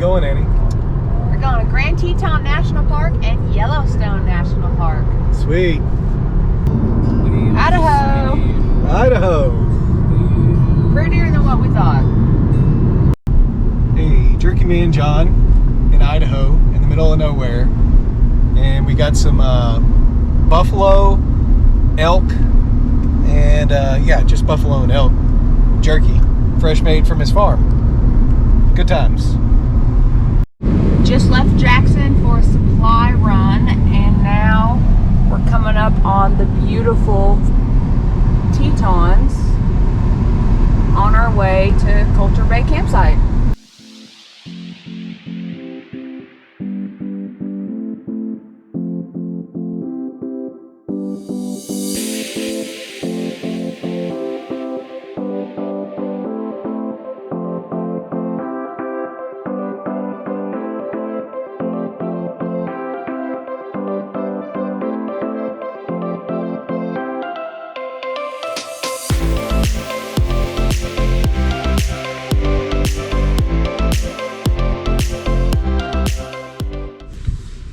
going, Annie? We're going to Grand Teton National Park and Yellowstone National Park. Sweet. Idaho. Idaho. Prettier than what we thought. Hey, Jerky Man John in Idaho, in the middle of nowhere. And we got some buffalo, elk, and yeah, just buffalo and elk jerky, fresh made from his farm. Good times. Just left Jackson for a supply run, and now we're coming up on the beautiful Tetons on our way to Coulter Bay campsite.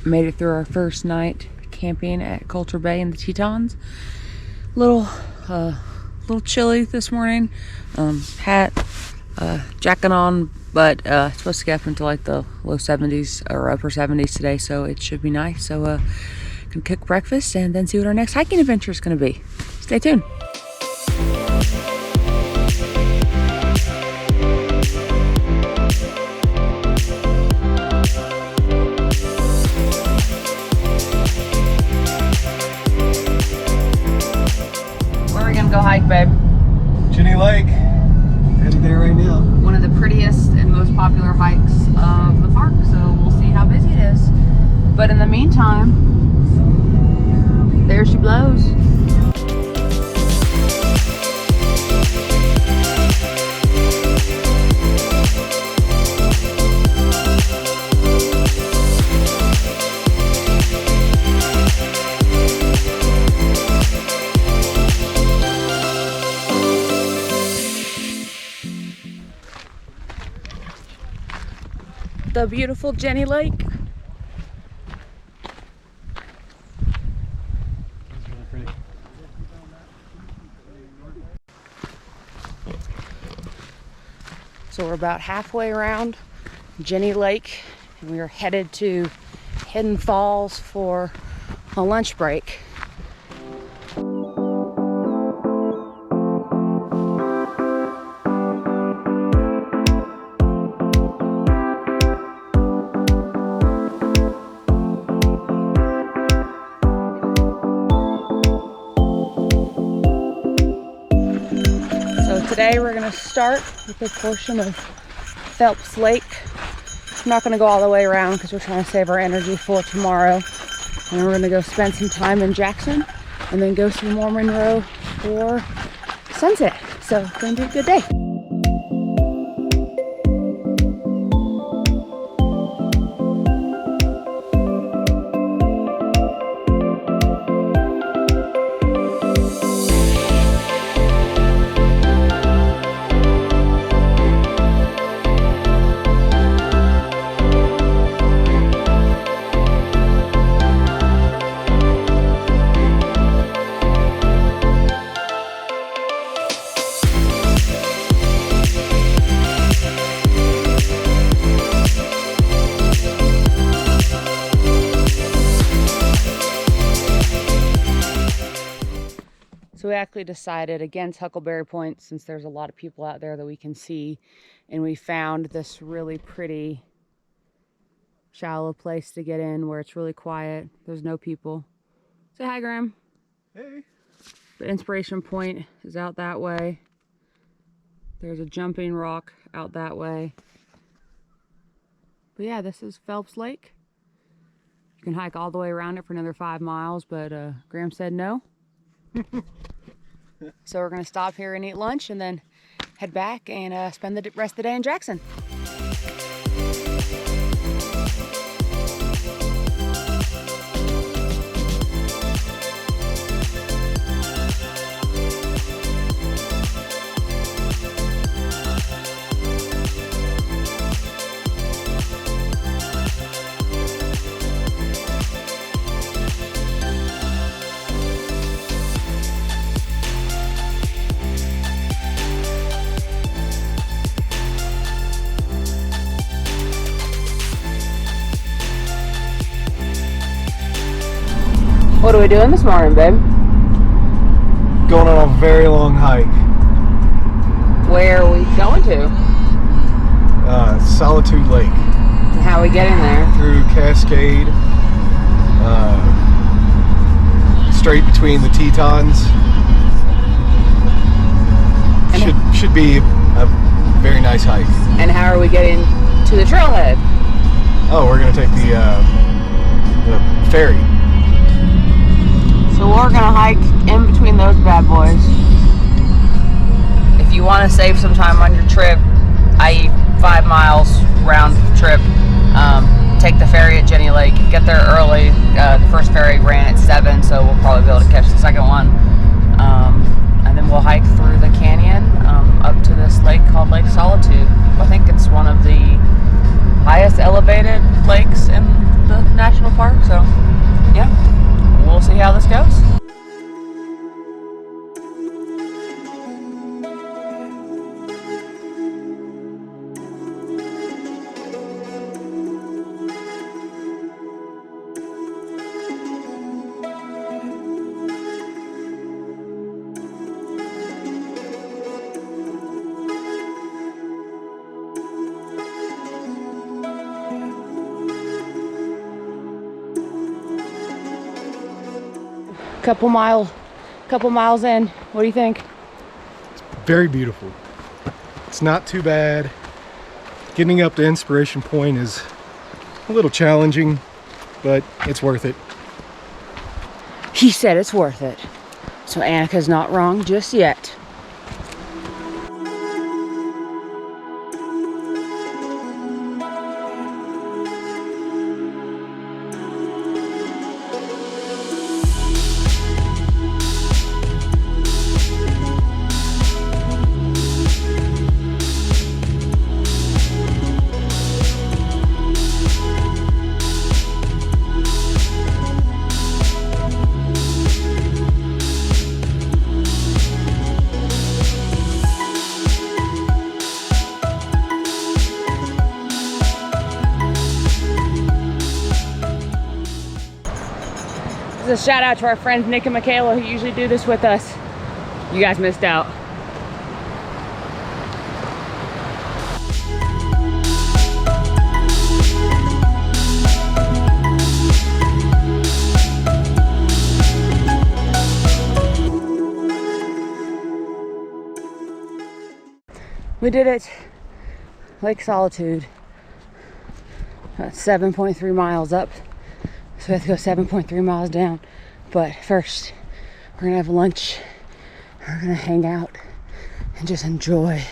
Made it through our first night camping at Coulter Bay in the Tetons. Little chilly this morning. Hat, jacket on, but it's supposed to get up into like the low 70s or upper 70s today, so it should be nice. So can cook breakfast and then see what our next hiking adventure is going to be. Stay tuned. Go hike, babe. Jenny Lake. Headed there right now. One of the prettiest and most popular hikes of the park, so we'll see how busy it is. But in the meantime, there she blows. The beautiful Jenny Lake. So we're about halfway around Jenny Lake, and we are headed to Hidden Falls for a lunch break. Today we're going to start with a portion of Phelps Lake. I'm not going to go all the way around because we're trying to save our energy for tomorrow. And we're going to go spend some time in Jackson and then go see more Monroe for sunset. So it's going to be a good day. So we actually decided against Huckleberry Point since there's a lot of people out there that we can see, and we found this really pretty shallow place to get in where it's really quiet. There's no people. Say hi, Graham. Hey. The Inspiration Point is out that way. There's a jumping rock out that way. But yeah, this is Phelps Lake. You can hike all the way around it for another 5 miles, but Graham said no. So we're going to stop here and eat lunch and then head back and spend the rest of the day in Jackson. What are we doing this morning, babe? Going on a very long hike. Where are we going to? Solitude Lake. And how are we getting there? Through Cascade. Straight between the Tetons. Should be a very nice hike. And how are we getting to the trailhead? Oh, we're gonna take the ferry. So we're gonna hike in between those bad boys. If you want to save some time on your trip, i.e. 5 miles round trip, take the ferry at Jenny Lake. Get there early. The first ferry ran at 7, so we'll probably be able to catch the second one. And then we'll hike through the canyon up to this lake called Lake Solitude. I think it's one of the highest elevated lakes in the national park, so yeah, we'll see how this goes. Couple miles in. What do you think? Very beautiful. It's not too bad. Getting up to Inspiration Point is a little challenging, but it's worth it. He said it's worth it. So Annika's not wrong just yet. This is a shout out to our friends Nick and Michaela who usually do this with us. You guys missed out. We did it. Lake Solitude. 7.3 miles up. So we have to go 7.3 miles down. But first, we're gonna have lunch. We're gonna hang out and just enjoy.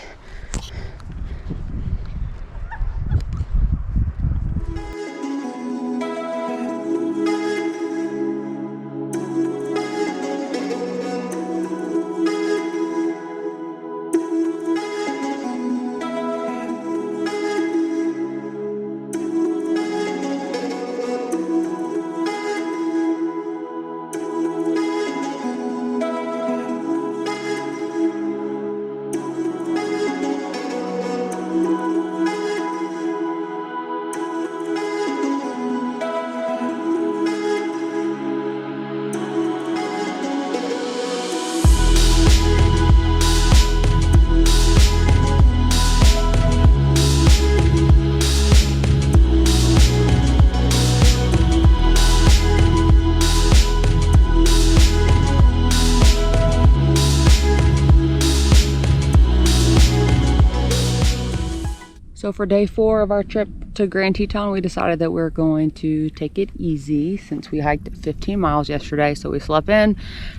So for day 4 of our trip to Grand Teton, we decided that we're going to take it easy since we hiked 15 miles yesterday. So we slept in,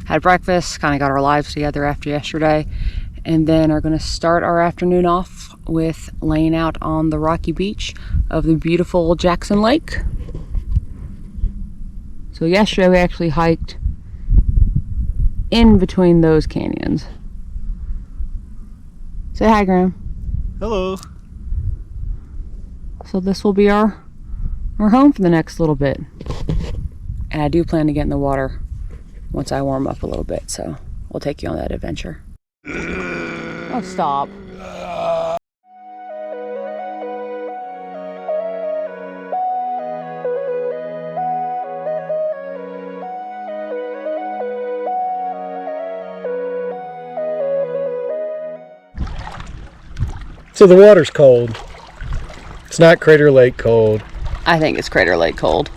had breakfast, kind of got our lives together after yesterday, and then are going to start our afternoon off with laying out on the rocky beach of the beautiful Jackson Lake. So yesterday we actually hiked in between those canyons. Say hi, Graham. Hello. So this will be our home for the next little bit. And I do plan to get in the water once I warm up a little bit, so we'll take you on that adventure. Oh, stop. So the water's cold. It's not Crater Lake cold. I think it's Crater Lake cold.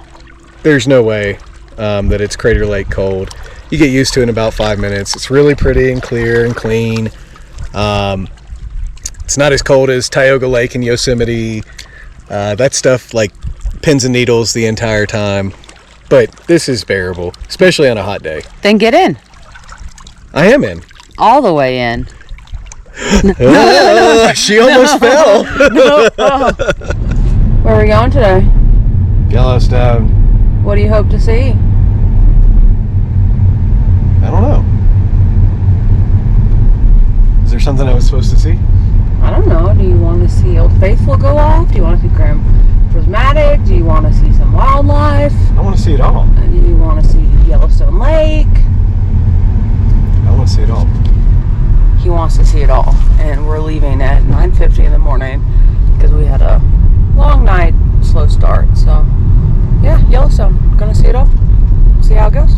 There's no way that it's Crater Lake cold. You get used to it in about 5 minutes. It's really pretty and clear and clean. It's not as cold as Tioga Lake in Yosemite. That stuff like pins and needles the entire time. But this is bearable, especially on a hot day. Then get in. I am in. All the way in. She almost fell. Where are we going today? Yellowstone. What do you hope to see? I don't know. Is there something I was supposed to see? I don't know. Do you want to see Old Faithful go off? Do you want to see Grand Prismatic? Do you want to see some wildlife? I want to see it all. Do you want to see Yellowstone Lake? I want to see it all. He wants to see it all. And we're leaving at 9:50 in the morning because we had a long night, slow start. So, yeah, Yellowstone. Gonna see it all. See how it goes.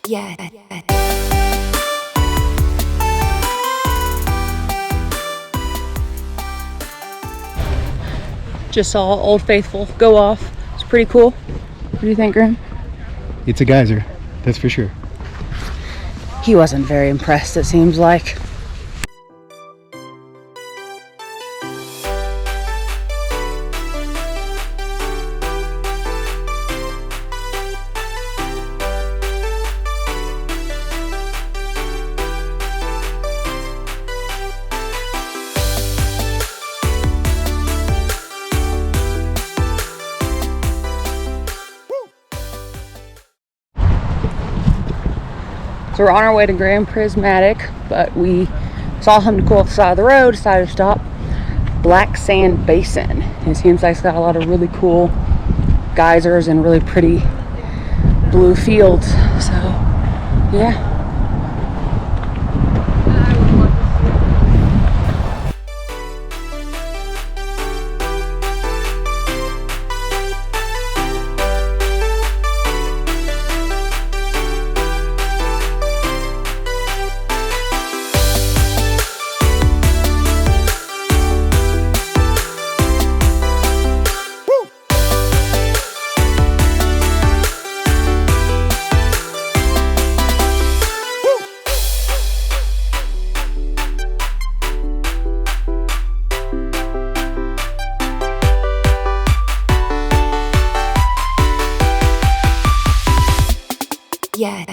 Yeah. Just saw Old Faithful go off. It's pretty cool. What do you think, Graham? It's a geyser, that's for sure. He wasn't very impressed, it seems like. So we're on our way to Grand Prismatic, but we saw something cool off the side of the road, decided to stop. Black Sand Basin. It seems like it's got a lot of really cool geysers and really pretty blue fields. So, yeah. Yeah.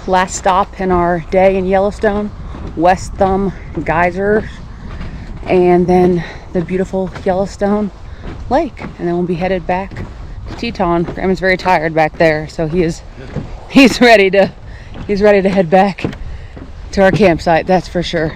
Last stop in our day in Yellowstone, West Thumb Geysers, and then the beautiful Yellowstone Lake, and then we'll be headed back to Teton. Graham is very tired back there, so he's ready to head back to our campsite, that's for sure.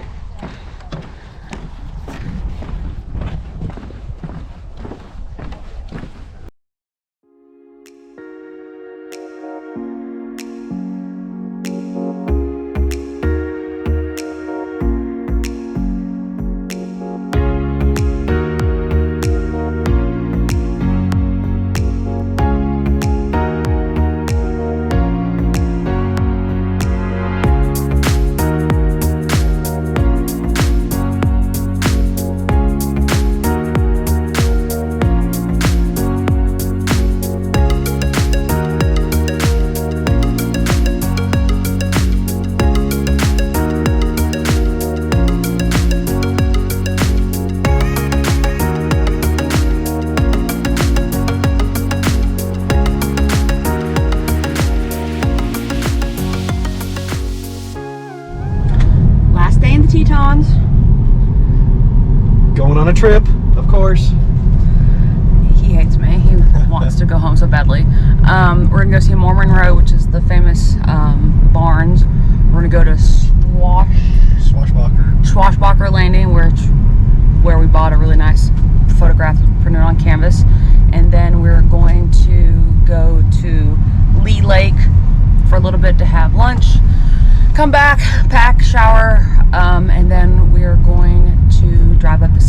on a trip, of course. He hates me. He wants to go home so badly. We're gonna go see Mormon Row, which is the famous barns. We're gonna go to Swashbuckler Landing, where we bought a really nice photograph printed on canvas, and then we're going to go to Lee Lake for a little bit to have lunch, come back, pack, shower, and then we're going to drive up to